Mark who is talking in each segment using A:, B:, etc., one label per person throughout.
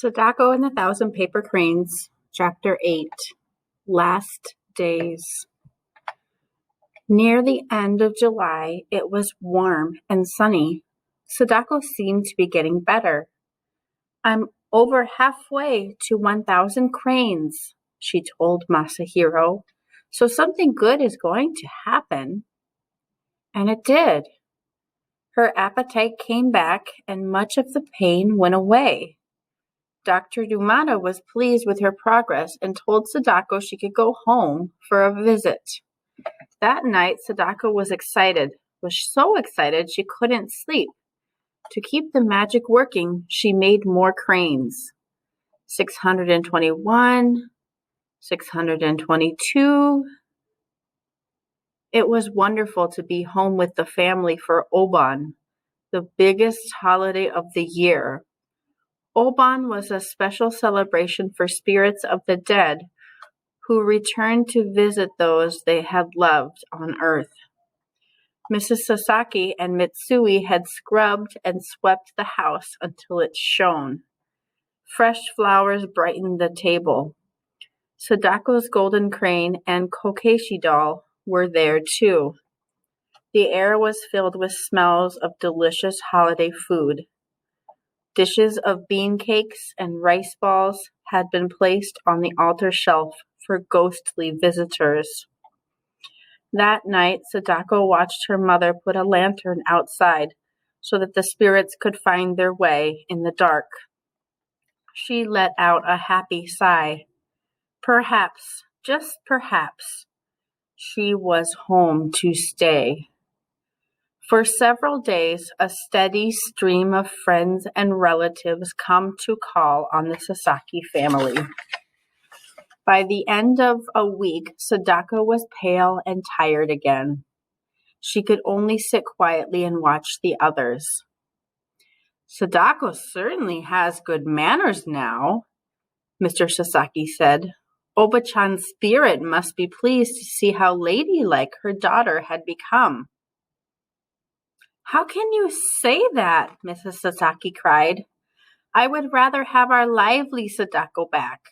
A: Sadako and the Thousand Paper Cranes, Chapter 8, Last Days. Near the end of July, it was warm and sunny. Sadako seemed to be getting better. "I'm over halfway to 1,000 cranes," she told Masahiro, "so something good is going to happen." And it did. Her appetite came back and much of the pain went away. Dr. Dumata was pleased with her progress and told Sadako she could go home for a visit. That night, Sadako was so excited she couldn't sleep. To keep the magic working, she made more cranes. 621, 622. It was wonderful to be home with the family for Oban, the biggest holiday of the year. Oban was a special celebration for spirits of the dead who returned to visit those they had loved on earth. Mrs. Sasaki and Mitsui had scrubbed and swept the house until it shone. Fresh flowers brightened the table. Sadako's golden crane and Kokeshi doll were there too. The air was filled with smells of delicious holiday food. Dishes of bean cakes and rice balls had been placed on the altar shelf for ghostly visitors. That night, Sadako watched her mother put a lantern outside so that the spirits could find their way in the dark. She let out a happy sigh. Perhaps, just perhaps, she was home to stay. For several days, a steady stream of friends and relatives come to call on the Sasaki family. By the end of a week, Sadako was pale and tired again. She could only sit quietly and watch the others. "Sadako certainly has good manners now," Mr. Sasaki said. "Oba-chan's spirit must be pleased to see how ladylike her daughter had become." "How can you say that?" Mrs. Sasaki cried. "I would rather have our lively Sadako back."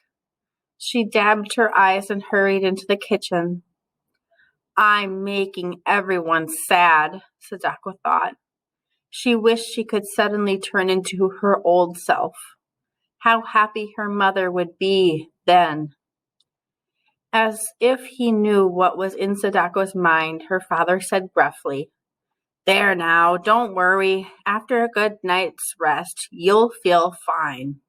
A: She dabbed her eyes and hurried into the kitchen. "I'm making everyone sad," Sadako thought. She wished she could suddenly turn into her old self. How happy her mother would be then. As if he knew what was in Sadako's mind, her father said gruffly, "There now, don't worry. After a good night's rest, you'll feel fine."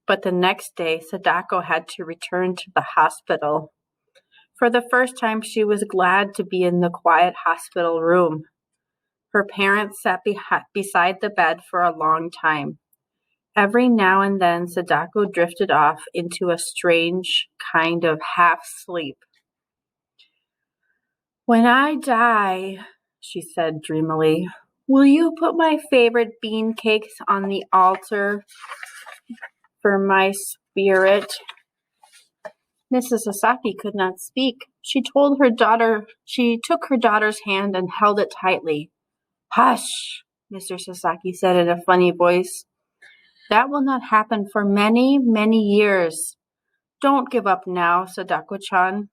A: But the next day, Sadako had to return to the hospital. For the first time, she was glad to be in the quiet hospital room. Her parents sat beside the bed for a long time. Every now and then, Sadako drifted off into a strange kind of half-sleep. "When I die," she said dreamily, "will you put my favorite bean cakes on the altar for my spirit?" Mrs. Sasaki could not speak. She took her daughter's hand and held it tightly. "Hush," Mr. Sasaki said in a funny voice. "That will not happen for many, many years. Don't give up now, Sadako-chan.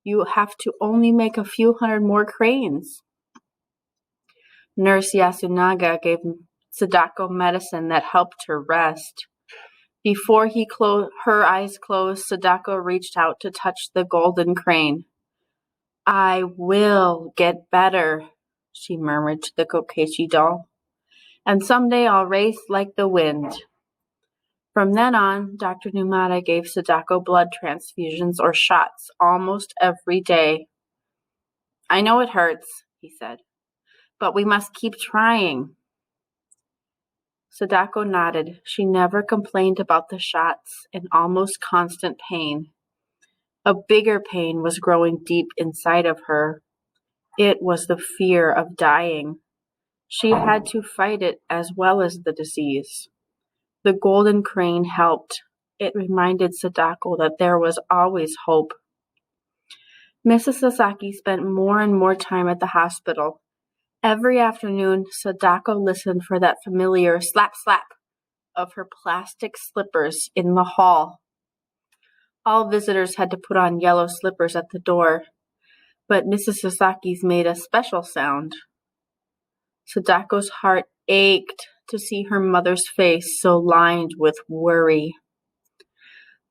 A: You have to only make a few hundred more cranes." Nurse Yasunaga gave Sadako medicine that helped her rest. Before her eyes closed, Sadako reached out to touch the golden crane. "I will get better," she murmured to the Kokeshi doll. "And someday I'll race like the wind." From then on, Dr. Numata gave Sadako blood transfusions or shots almost every day. "I know it hurts," he said, "but we must keep trying." Sadako nodded. She never complained about the shots and almost constant pain. A bigger pain was growing deep inside of her. It was the fear of dying. She had to fight it as well as the disease. The golden crane helped. It reminded Sadako that there was always hope. Mrs. Sasaki spent more and more time at the hospital. Every afternoon, Sadako listened for that familiar slap, slap of her plastic slippers in the hall. All visitors had to put on yellow slippers at the door, but Mrs. Sasaki's made a special sound. Sadako's heart ached to see her mother's face so lined with worry.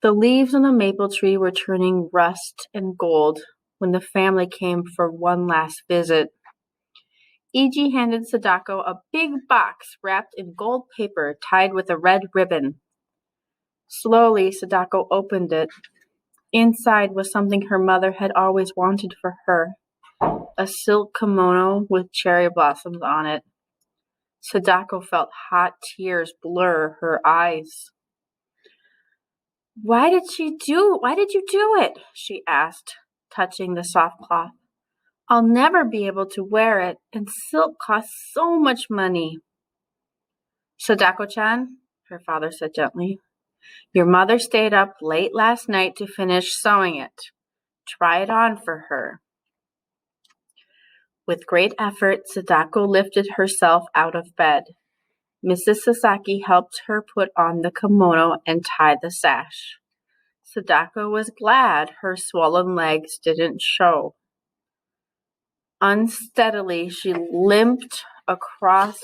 A: The leaves on the maple tree were turning rust and gold when the family came for one last visit. Iji handed Sadako a big box wrapped in gold paper tied with a red ribbon. Slowly, Sadako opened it. Inside was something her mother had always wanted for her, a silk kimono with cherry blossoms on it. Sadako felt hot tears blur her eyes. Why did you do it? She asked, touching the soft cloth. I'll never be able to wear it, and silk costs so much money. Sadako-chan, her father said gently, your mother stayed up late last night to finish sewing it. Try it on for her. With great effort, Sadako lifted herself out of bed. Mrs. Sasaki helped her put on the kimono and tie the sash. Sadako was glad her swollen legs didn't show. Unsteadily, she limped across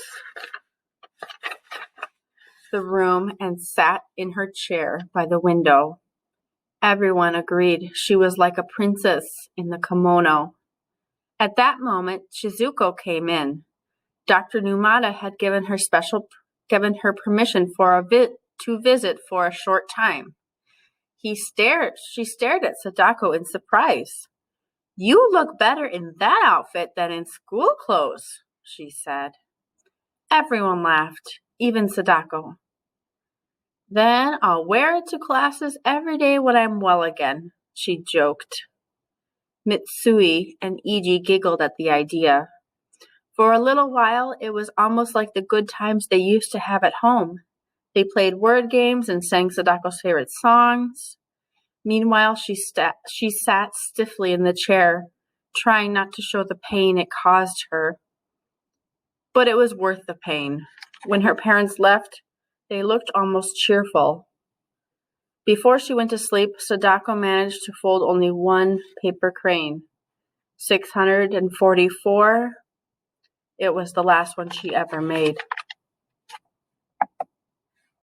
A: the room and sat in her chair by the window. Everyone agreed she was like a princess in the kimono. At that moment, Shizuko came in. Dr. Numata had given her permission to visit for a short time. She stared at Sadako in surprise. You look better in that outfit than in school clothes, she said. Everyone laughed, even Sadako. Then I'll wear it to classes every day when I'm well again, she joked. Mitsui and Iji giggled at the idea. For a little while, it was almost like the good times they used to have at home. They played word games and sang Sadako's favorite songs. Meanwhile, she sat stiffly in the chair, trying not to show the pain it caused her. But it was worth the pain. When her parents left, they looked almost cheerful. Before she went to sleep, Sadako managed to fold only one paper crane. 644. It was the last one she ever made.